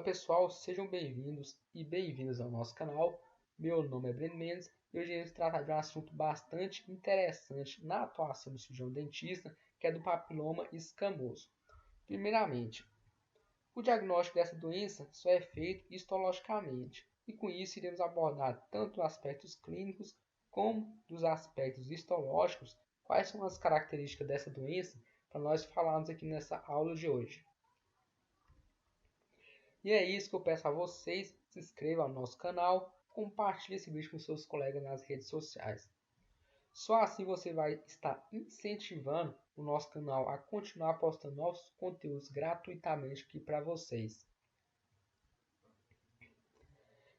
Fala pessoal, sejam bem-vindos e bem-vindas ao nosso canal. Meu nome é Breno Mendes e hoje iremos tratar de um assunto bastante interessante na atuação do cirurgião dentista, que é do papiloma escamoso. Primeiramente, o diagnóstico dessa doença só é feito histologicamente e com isso iremos abordar tanto os aspectos clínicos como dos aspectos histológicos, quais são as características dessa doença, para nós falarmos aqui nessa aula de hoje. E é isso que eu peço a vocês, se inscrevam no nosso canal, compartilhe esse vídeo com seus colegas nas redes sociais. Só assim você vai estar incentivando o nosso canal a continuar postando novos conteúdos gratuitamente aqui para vocês.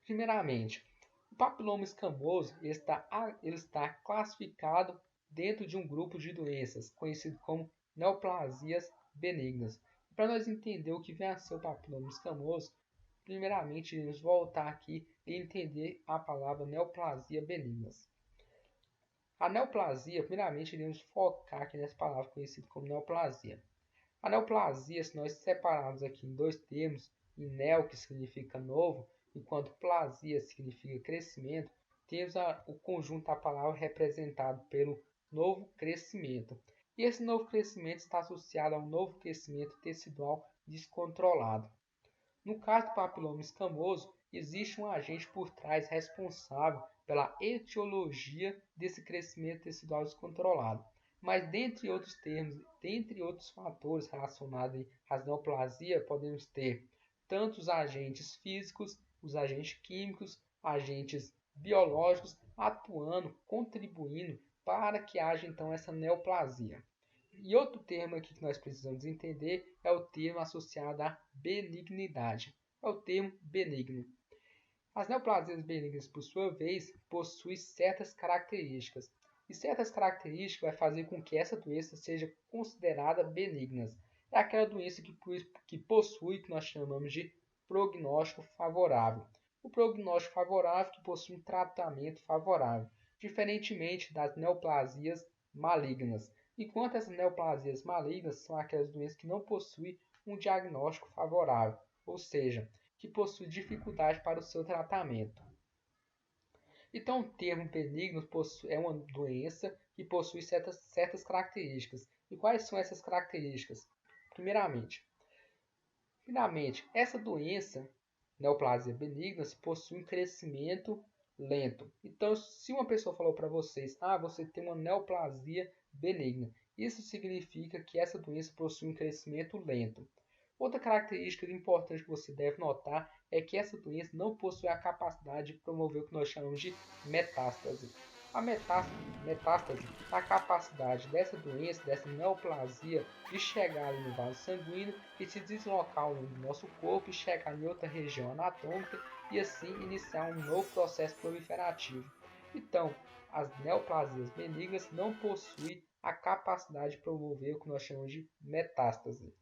Primeiramente, o papiloma escamoso ele está classificado dentro de um grupo de doenças conhecido como neoplasias benignas. Para nós entender o que vem a ser o papiloma escamoso, primeiramente iremos voltar aqui e entender a palavra neoplasia benignas. A neoplasia, primeiramente iremos focar aqui nessa palavra conhecida como neoplasia. A neoplasia, se nós separarmos aqui em dois termos, em neo, que significa novo, enquanto plasia significa crescimento, temos o conjunto da palavra representado pelo novo crescimento. E esse novo crescimento está associado a um novo crescimento tecidual descontrolado. No caso do papiloma escamoso, existe um agente por trás responsável pela etiologia desse crescimento tecidual descontrolado. Mas, dentre outros termos, dentre outros fatores relacionados à neoplasia, podemos ter tanto os agentes físicos, os agentes químicos, agentes biológicos atuando, contribuindo para que haja então essa neoplasia. E outro termo aqui que nós precisamos entender é o termo associado à benignidade. É o termo benigno. As neoplasias benignas, por sua vez, possuem certas características. E certas características vai fazer com que essa doença seja considerada benigna. É aquela doença que possui o que nós chamamos de prognóstico favorável. O prognóstico favorável que possui um tratamento favorável, diferentemente das neoplasias malignas. Enquanto essas neoplasias malignas são aquelas doenças que não possuem um diagnóstico favorável, ou seja, que possuem dificuldade para o seu tratamento. Então, o termo benigno é uma doença que possui certas características. E quais são essas características? Primeiramente, essa doença, neoplasia benigna, possui um crescimento lento. Então, se uma pessoa falou para vocês, você tem uma neoplasia benigna, isso significa que essa doença possui um crescimento lento. Outra característica importante que você deve notar é que essa doença não possui a capacidade de promover o que nós chamamos de metástase. A metástase é a capacidade dessa doença, dessa neoplasia, de chegar ali no vaso sanguíneo e se deslocar ao longo do nosso corpo e chegar em outra região anatômica e assim iniciar um novo processo proliferativo. Então, as neoplasias benignas não possuem a capacidade de promover o que nós chamamos de metástase.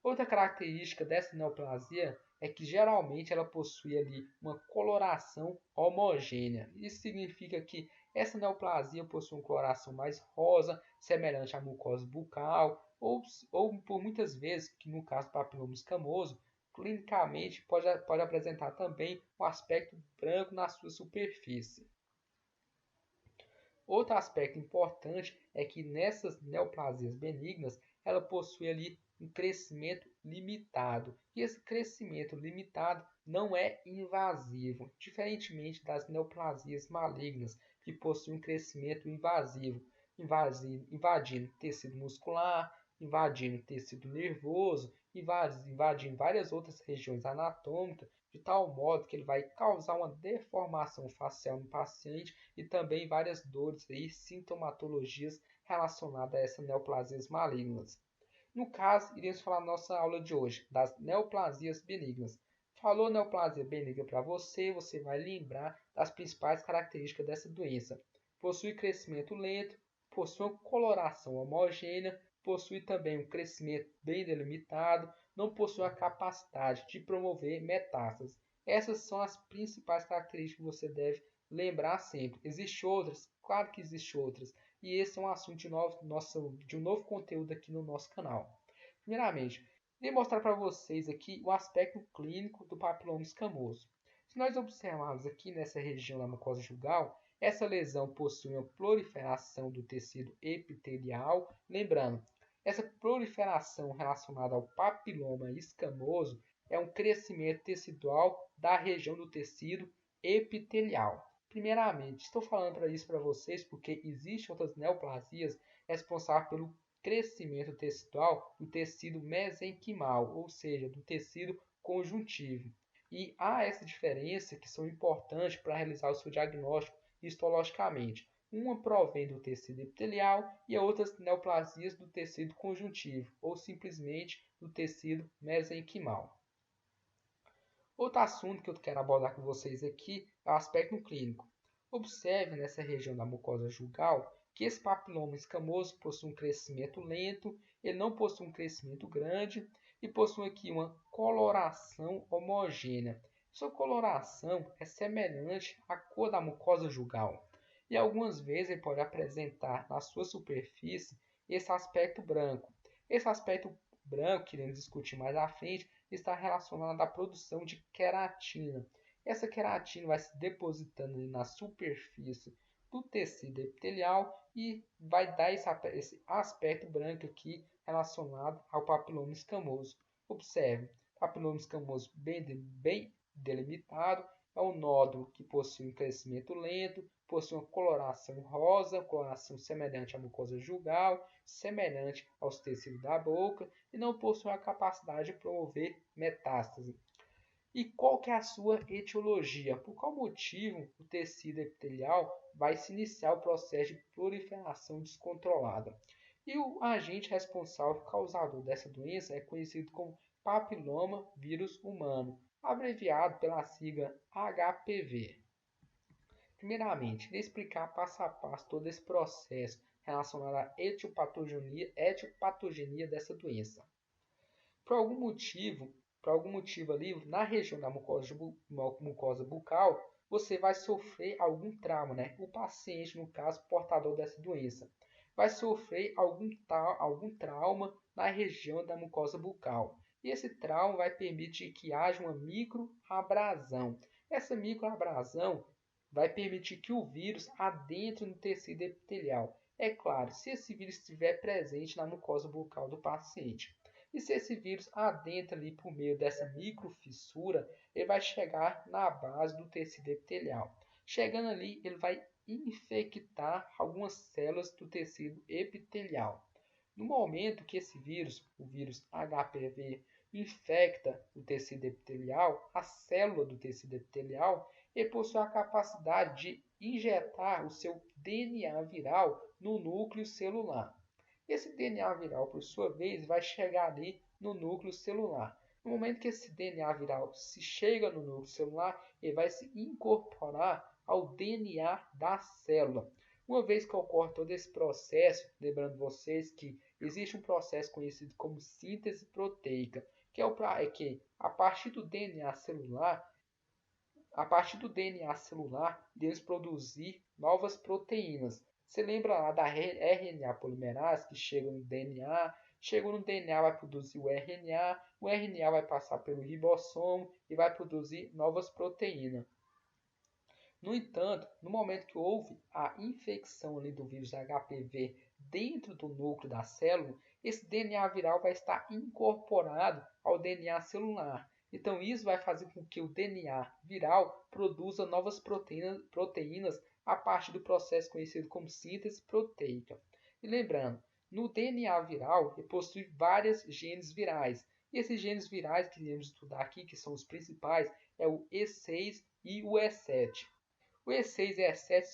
Outra característica dessa neoplasia é que geralmente ela possui ali uma coloração homogênea. Isso significa que essa neoplasia possui uma coloração mais rosa, semelhante à mucosa bucal, ou por muitas vezes, que no caso do papiloma escamoso, clinicamente pode apresentar também um aspecto branco na sua superfície. Outro aspecto importante é que nessas neoplasias benignas, ela possui ali um crescimento limitado. E esse crescimento limitado não é invasivo, diferentemente das neoplasias malignas, que possuem um crescimento invasivo, invadindo tecido muscular, invadindo tecido nervoso, invadindo várias outras regiões anatômicas, de tal modo que ele vai causar uma deformação facial no paciente e também várias dores e sintomatologias relacionadas a essas neoplasias malignas. No caso, iremos falar na nossa aula de hoje das neoplasias benignas. Falou neoplasia benigna para você, você vai lembrar das principais características dessa doença. Possui crescimento lento, possui uma coloração homogênea, possui também um crescimento bem delimitado, não possui a capacidade de promover metástases. Essas são as principais características que você deve lembrar sempre. Existem outras? Claro que existem outras. E esse é um assunto de um novo conteúdo aqui no nosso canal. Primeiramente, Vou mostrar para vocês aqui o aspecto clínico do papiloma escamoso. Se nós observarmos aqui nessa região da mucosa jugal, essa lesão possui uma proliferação do tecido epitelial. Lembrando, essa proliferação relacionada ao papiloma escamoso é um crescimento tecidual da região do tecido epitelial. Primeiramente, estou falando para isso para vocês porque existem outras neoplasias responsáveis pelo crescimento tecidual do tecido mesenquimal, ou seja, do tecido conjuntivo. E há essa diferença que são importantes para realizar o seu diagnóstico histologicamente. Uma provém do tecido epitelial e a outras neoplasias do tecido conjuntivo, ou simplesmente do tecido mesenquimal. Outro assunto que eu quero abordar com vocês aqui é o aspecto clínico. Observe nessa região da mucosa jugal que esse papiloma escamoso possui um crescimento lento, ele não possui um crescimento grande e possui aqui uma coloração homogênea. Sua coloração é semelhante à cor da mucosa jugal e algumas vezes ele pode apresentar na sua superfície esse aspecto branco. Esse aspecto branco, que iremos discutir mais à frente, está relacionado à produção de queratina. Essa queratina vai se depositando na superfície do tecido epitelial e vai dar esse aspecto branco aqui relacionado ao papiloma escamoso. Observe, papiloma escamoso bem delimitado, é um nódulo que possui um crescimento lento, possui uma coloração rosa, coloração semelhante à mucosa jugal, semelhante aos tecidos da boca e não possui a capacidade de promover metástase. E qual que é a sua etiologia? Por qual motivo o tecido epitelial vai se iniciar o processo de proliferação descontrolada? E o agente responsável causador dessa doença é conhecido como papiloma vírus humano, abreviado pela sigla HPV. Primeiramente, irei explicar passo a passo todo esse processo relacionado à etiopatogenia dessa doença. Por algum motivo ali na região da mucosa bucal, você vai sofrer algum trauma, né? O paciente, no caso, portador dessa doença, vai sofrer algum trauma na região da mucosa bucal. E esse trauma vai permitir que haja uma microabrasão. Essa microabrasão vai permitir que o vírus adentre no tecido epitelial. É claro, se esse vírus estiver presente na mucosa bucal do paciente. E se esse vírus adentra ali por meio dessa microfissura, ele vai chegar na base do tecido epitelial. Chegando ali, ele vai infectar algumas células do tecido epitelial. No momento que esse vírus, o vírus HPV, infecta o tecido epitelial, a célula do tecido epitelial, ele possui a capacidade de injetar o seu DNA viral no núcleo celular. Esse DNA viral, por sua vez, vai chegar ali no núcleo celular. No momento que esse DNA viral se chega no núcleo celular, ele vai se incorporar ao DNA da célula. Uma vez que ocorre todo esse processo, lembrando vocês que existe um processo conhecido como síntese proteica, que é que a partir do DNA celular, eles produzir novas proteínas. Você lembra lá da RNA polimerase que chega no DNA, chegou no DNA vai produzir o RNA vai passar pelo ribossomo e vai produzir novas proteínas. No entanto, no momento que houve a infecção ali do vírus HPV dentro do núcleo da célula, esse DNA viral vai estar incorporado ao DNA celular. Então, isso vai fazer com que o DNA viral produza novas proteínas a partir do processo conhecido como síntese proteica. E lembrando, no DNA viral ele possui várias genes virais. E esses genes virais que iremos estudar aqui, que são os principais, é o E6 e o E7. O E6 e o E7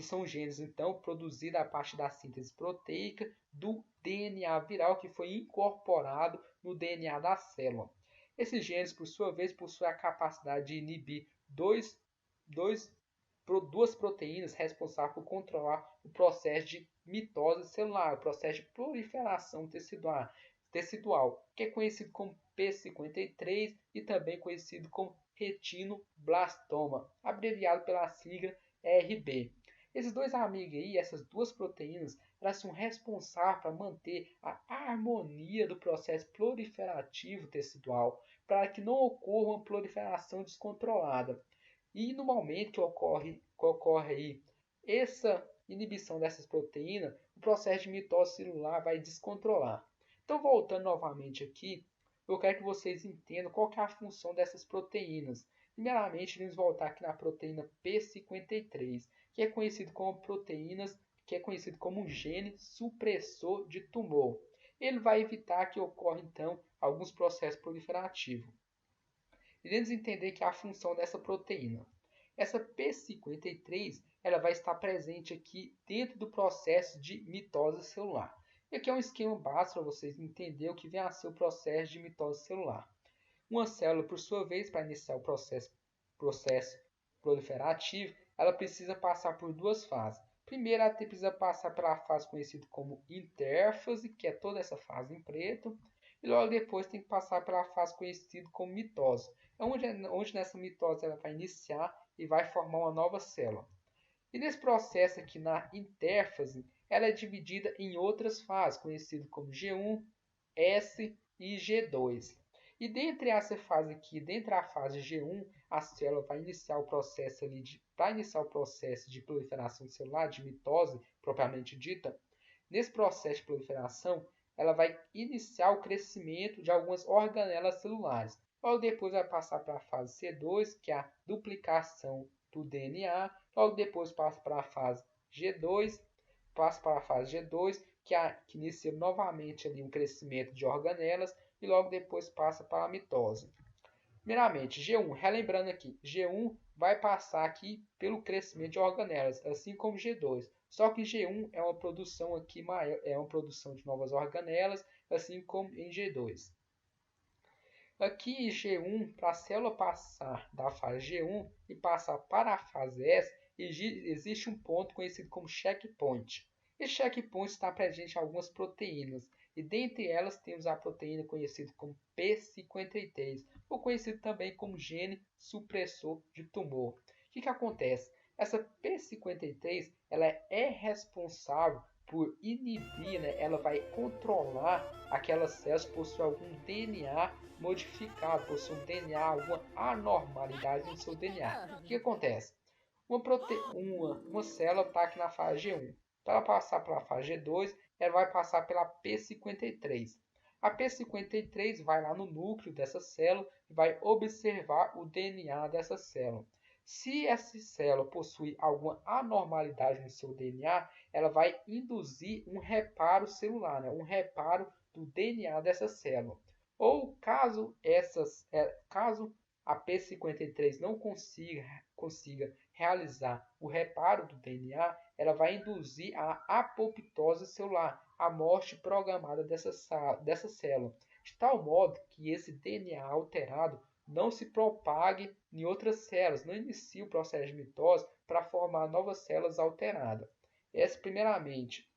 são genes então produzidos a partir da síntese proteica do DNA viral que foi incorporado no DNA da célula. Esses genes, por sua vez, possuem a capacidade de inibir duas proteínas responsáveis por controlar o processo de mitose celular, o processo de proliferação tecidual, que é conhecido como P53 e também conhecido como retinoblastoma, abreviado pela sigla RB. Esses dois amigos aí, essas duas proteínas, elas são responsáveis para manter a harmonia do processo proliferativo tecidual, para que não ocorra uma proliferação descontrolada. E no momento que ocorre aí essa inibição dessas proteínas, o processo de mitose celular vai descontrolar. Então, voltando novamente aqui, eu quero que vocês entendam qual que é a função dessas proteínas. Primeiramente, vamos voltar aqui na proteína P53, que é conhecido como proteínas, que é conhecido como um gene supressor de tumor. Ele vai evitar que ocorra então alguns processos proliferativos. Iremos entender que é a função dessa proteína. Essa P53 ela vai estar presente aqui dentro do processo de mitose celular. E aqui é um esquema básico para vocês entenderem o que vem a ser o processo de mitose celular. Uma célula, por sua vez, para iniciar o processo proliferativo, ela precisa passar por duas fases. Primeiro, ela precisa passar pela fase conhecida como intérfase, que é toda essa fase em preto, e logo depois tem que passar pela fase conhecida como mitose, onde nessa mitose ela vai iniciar e vai formar uma nova célula. E nesse processo aqui na intérfase, ela é dividida em outras fases, conhecidas como G1, S e G2. E dentre essa fase aqui, dentro da fase G1, a célula vai iniciar o processo ali para iniciar o processo de proliferação celular, de mitose propriamente dita. Nesse processo de proliferação, ela vai iniciar o crescimento de algumas organelas celulares. Logo depois vai passar para a fase C2, que é a duplicação do DNA. Logo depois passa para a fase G2, que inicia novamente ali um crescimento de organelas e logo depois passa para a mitose. Primeiramente, G1, relembrando aqui, G1 vai passar aqui pelo crescimento de organelas, assim como G2. Só que G1 é uma produção aqui maior, é uma produção de novas organelas, assim como em G2. Aqui G1, para a célula passar da fase G1 e passar para a fase S, existe um ponto conhecido como checkpoint. Esse checkpoint está presente em algumas proteínas, e dentre elas temos a proteína conhecida como P53, ou conhecido também como gene supressor de tumor. O que acontece? Essa P53 ela é responsável por inibir, né? Ela vai controlar aquelas células que possuem algum DNA modificado, possui um DNA, alguma anormalidade no seu DNA. O que acontece? Uma célula está aqui na fase G1. Para ela passar para a fase G2, ela vai passar pela P53. A P53 vai lá no núcleo dessa célula e vai observar o DNA dessa célula. Se essa célula possui alguma anormalidade no seu DNA, ela vai induzir um reparo celular, né? Um reparo do DNA dessa célula. Ou caso a P53 não consiga realizar o reparo do DNA, ela vai induzir a apoptose celular, a morte programada dessa célula, de tal modo que esse DNA alterado não se propague em outras células, não inicie o processo de mitose para formar novas células alteradas. Essa primeiramente,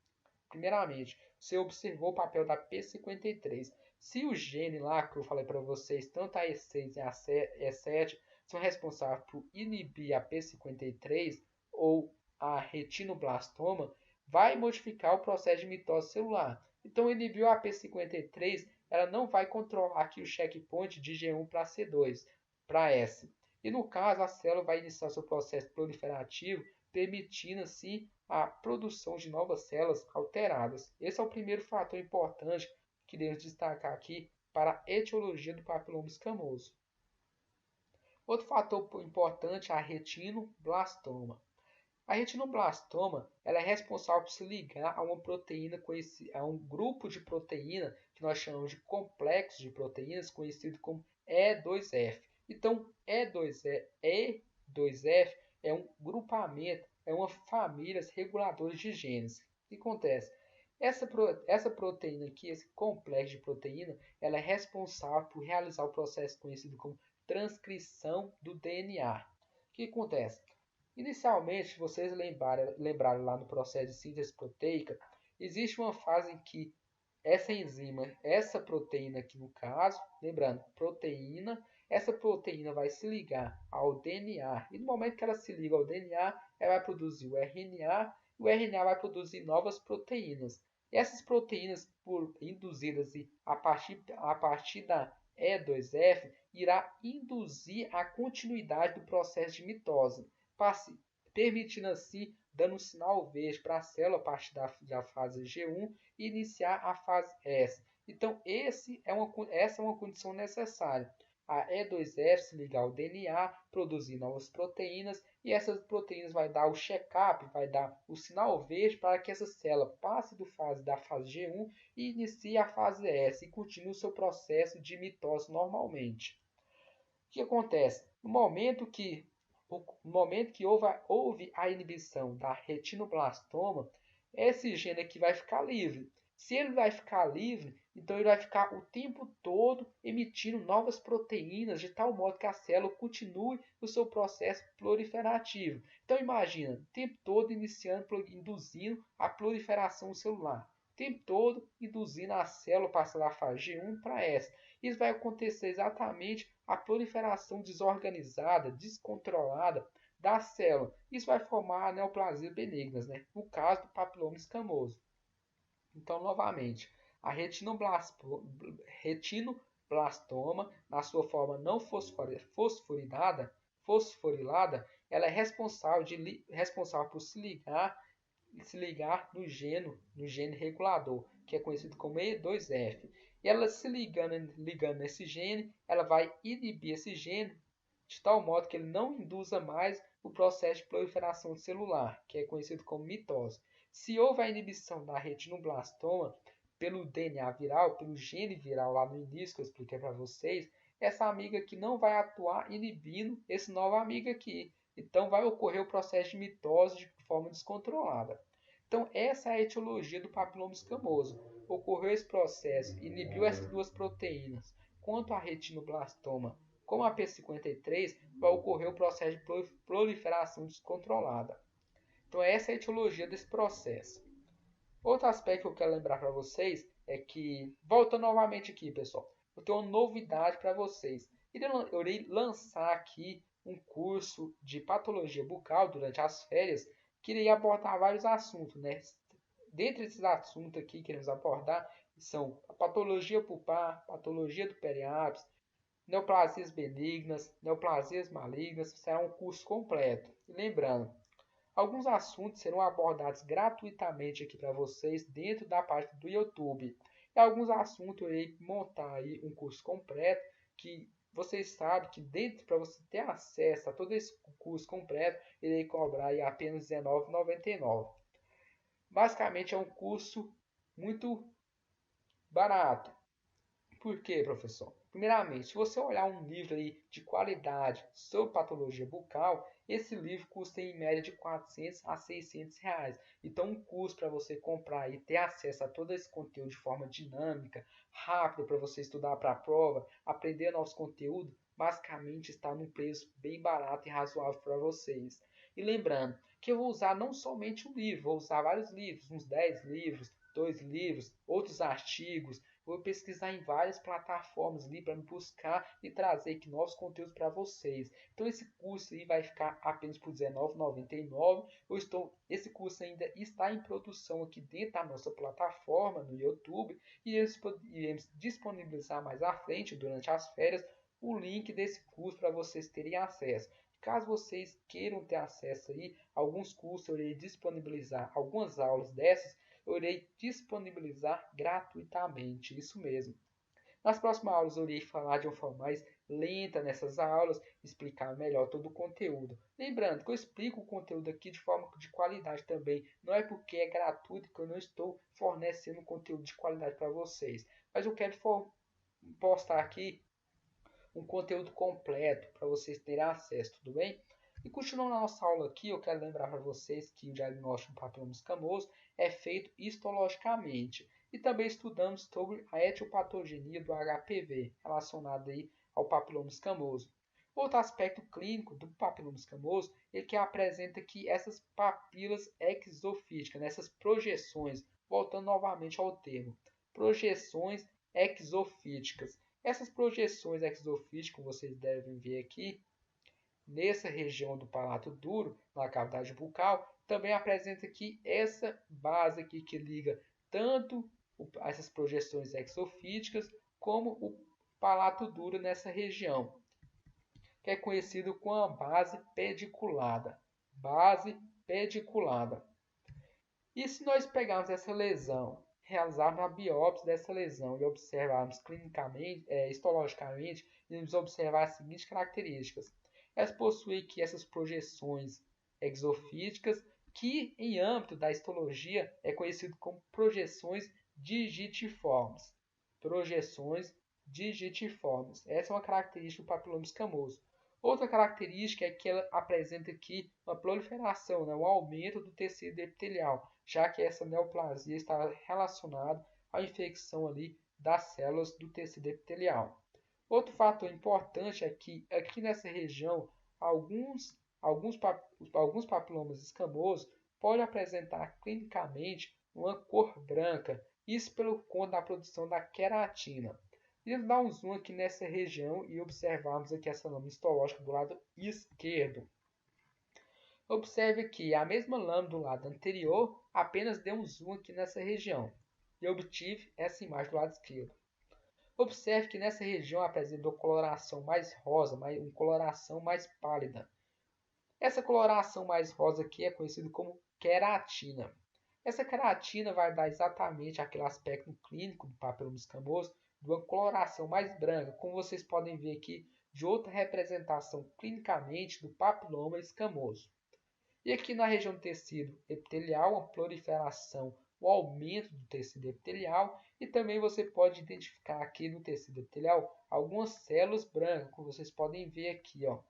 você observou o papel da P53. Se o gene lá que eu falei para vocês, tanto a E6 e a E7, são responsáveis por inibir a P53 ou a retinoblastoma, vai modificar o processo de mitose celular. Então, inibiu a P53, ela não vai controlar aqui o checkpoint de G1 para C2, para S. E no caso, a célula vai iniciar seu processo proliferativo, permitindo assim a produção de novas células alteradas. Esse é o primeiro fator importante que devemos destacar aqui para a etiologia do papiloma escamoso. Outro fator importante é a retinoblastoma. A retinoblastoma ela é responsável por se ligar a uma proteína, a um grupo de proteína que nós chamamos de complexo de proteínas, conhecido como E2F. Então, E2F é um grupamento, é uma família reguladora de genes. O que acontece? Essa proteína aqui, esse complexo de proteína, ela é responsável por realizar o processo conhecido como transcrição do DNA. O que acontece? Inicialmente, se vocês lembrarem lá no processo de síntese proteica, existe uma fase em que essa enzima, essa proteína aqui no caso, lembrando, proteína, essa proteína vai se ligar ao DNA. E no momento que ela se liga ao DNA, ela vai produzir o RNA o RNA vai produzir novas proteínas. Essas proteínas, por induzidas a partir da E2F, irá induzir a continuidade do processo de mitose, permitindo assim dando um sinal verde para a célula a partir da fase G1 e iniciar a fase S. Então, essa é uma condição necessária. A E2F se ligar ao DNA, produzir novas proteínas, e essas proteínas vai dar o check-up, vai dar o sinal verde para que essa célula passe da fase G1 e inicie a fase S e continue o seu processo de mitose normalmente. O que acontece? No momento que houve a inibição da retinoblastoma, esse gene aqui vai ficar livre. Se ele vai ficar livre, então ele vai ficar o tempo todo emitindo novas proteínas, de tal modo que a célula continue o seu processo proliferativo. Então imagina, o tempo todo induzindo a proliferação celular. O tempo todo induzindo a célula passar da fase G1 para S. Isso vai acontecer exatamente a proliferação desorganizada, descontrolada da célula. Isso vai formar neoplasias benignas, né? No caso do papiloma escamoso. Então, novamente, a retinoblastoma, na sua forma não fosforilada, ela é responsável por se ligar no gene regulador, que é conhecido como E2F. E ela se ligando nesse gene, ela vai inibir esse gene de tal modo que ele não induza mais o processo de proliferação celular, que é conhecido como mitose. Se houve a inibição da retinoblastoma pelo DNA viral, pelo gene viral lá no início que eu expliquei para vocês, essa amiga aqui não vai atuar inibindo esse novo amigo aqui. Então vai ocorrer o processo de mitose de forma descontrolada. Então essa é a etiologia do papiloma escamoso. Ocorreu esse processo, inibiu essas duas proteínas. Quanto à retinoblastoma, como a P53, vai ocorrer o processo de proliferação descontrolada. Então essa é a etiologia desse processo. Outro aspecto que eu quero lembrar para vocês é que, voltando novamente aqui, pessoal, eu tenho uma novidade para vocês. Eu irei lançar aqui um curso de patologia bucal durante as férias, que irei abordar vários assuntos, né? Dentre esses assuntos aqui que iremos abordar são a patologia pulpar, patologia do periápice, neoplasias benignas, neoplasias malignas, será um curso completo. E lembrando, alguns assuntos serão abordados gratuitamente aqui para vocês dentro da página do YouTube. E alguns assuntos eu irei montar aí um curso completo que vocês sabem que dentro para você ter acesso a todo esse curso completo, irei cobrar aí apenas R$19,99. Basicamente é um curso muito barato. Por quê, professor? Primeiramente, se você olhar um livro aí de qualidade sobre patologia bucal, esse livro custa em média de R$400 a R$600. Então, um curso para você comprar e ter acesso a todo esse conteúdo de forma dinâmica, rápida, para você estudar para a prova, aprender novos conteúdos, basicamente está num preço bem barato e razoável para vocês. E lembrando que eu vou usar não somente um livro, vou usar vários livros, uns 10 livros, 2 livros, outros artigos. Vou pesquisar em várias plataformas ali para me buscar e trazer aqui novos conteúdos para vocês. Então esse curso aí vai ficar apenas por R$19,99. Esse curso ainda está em produção aqui dentro da nossa plataforma no YouTube e iremos disponibilizar mais à frente, durante as férias, o link desse curso para vocês terem acesso. Caso vocês queiram ter acesso aí, alguns cursos eu irei disponibilizar algumas aulas dessas, eu irei disponibilizar gratuitamente, isso mesmo. Nas próximas aulas eu irei falar de uma forma mais lenta nessas aulas, explicar melhor todo o conteúdo. Lembrando que eu explico o conteúdo aqui de forma de qualidade também. Não é porque é gratuito que eu não estou fornecendo conteúdo de qualidade para vocês. Mas eu quero postar aqui um conteúdo completo para vocês terem acesso, tudo bem? E continuando a nossa aula aqui, eu quero lembrar para vocês que o diagnóstico do papiloma escamoso é feito histologicamente. E também estudamos sobre a etiopatogenia do HPV, relacionado aí ao papiloma escamoso. Outro aspecto clínico do papiloma escamoso é que apresenta aqui essas papilas exofíticas, essas projeções, voltando novamente ao termo, projeções exofíticas. Essas projeções exofíticas, como vocês devem ver aqui, nessa região do palato duro, na cavidade bucal, também apresenta aqui essa base aqui que liga tanto essas projeções exofíticas como o palato duro nessa região, que é conhecido como a base pediculada. Base pediculada. E se nós pegarmos essa lesão, realizarmos a biópsia dessa lesão e observarmos clinicamente, histologicamente, iremos observar as seguintes características. Elas possuem aqui essas projeções exofíticas, que em âmbito da histologia é conhecido como projeções digitiformes. Projeções digitiformes. Essa é uma característica do papiloma escamoso. Outra característica é que ela apresenta aqui uma proliferação, um aumento do tecido epitelial, já que essa neoplasia está relacionada à infecção ali das células do tecido epitelial. Outro fator importante é que aqui nessa região, alguns papilomas escamosos podem apresentar clinicamente uma cor branca, isso pelo conta da produção da queratina. Vamos dar um zoom aqui nessa região e observarmos aqui essa lâmina histológica do lado esquerdo. Observe que a mesma lâmina do lado anterior apenas deu um zoom aqui nessa região e obtive essa imagem do lado esquerdo. Observe que nessa região apresenta uma coloração mais rosa, uma coloração mais pálida. Essa coloração mais rosa aqui é conhecida como queratina. Essa queratina vai dar exatamente aquele aspecto clínico do papiloma escamoso de uma coloração mais branca, como vocês podem ver aqui de outra representação clinicamente do papiloma escamoso. E aqui na região do tecido epitelial, uma proliferação, um aumento do tecido epitelial, e também você pode identificar aqui no tecido epitelial algumas células brancas, como vocês podem ver aqui, ó.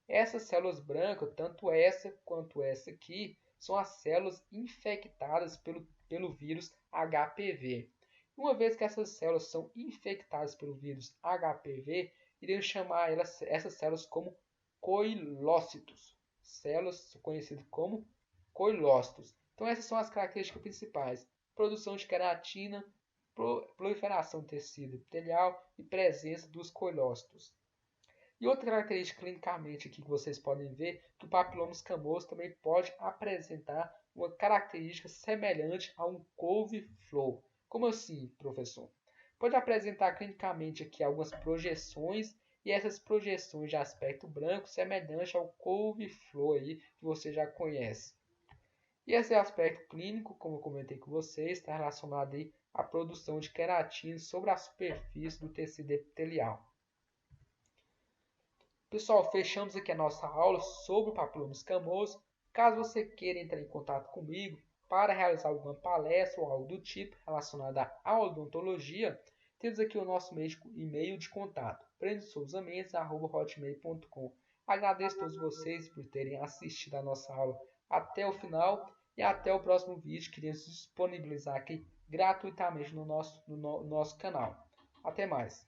Essas células brancas, tanto essa quanto essa aqui, são as células infectadas pelo vírus HPV. Uma vez que essas células são infectadas pelo vírus HPV, iremos chamar essas células como coilócitos. Células conhecidas como coilócitos. Então essas são as características principais: produção de queratina, proliferação do tecido epitelial e presença dos coilócitos. E outra característica clinicamente aqui que vocês podem ver, que o papiloma escamoso também pode apresentar uma característica semelhante a um couve-flor. Como assim, professor? Pode apresentar clinicamente aqui algumas projeções, e essas projeções de aspecto branco semelhante ao couve-flor aí que você já conhece. E esse aspecto clínico, como eu comentei com vocês, está relacionado aí à produção de queratina sobre a superfície do tecido epitelial. Pessoal, fechamos aqui a nossa aula sobre o papiloma escamoso. Caso você queira entrar em contato comigo para realizar alguma palestra ou algo do tipo relacionado à odontologia, temos aqui o nosso e-mail de contato, brendosouzamendes@hotmail.com. Agradeço a todos vocês por terem assistido a nossa aula até o final e até o próximo vídeo que iremos disponibilizar aqui gratuitamente no nosso canal. Até mais!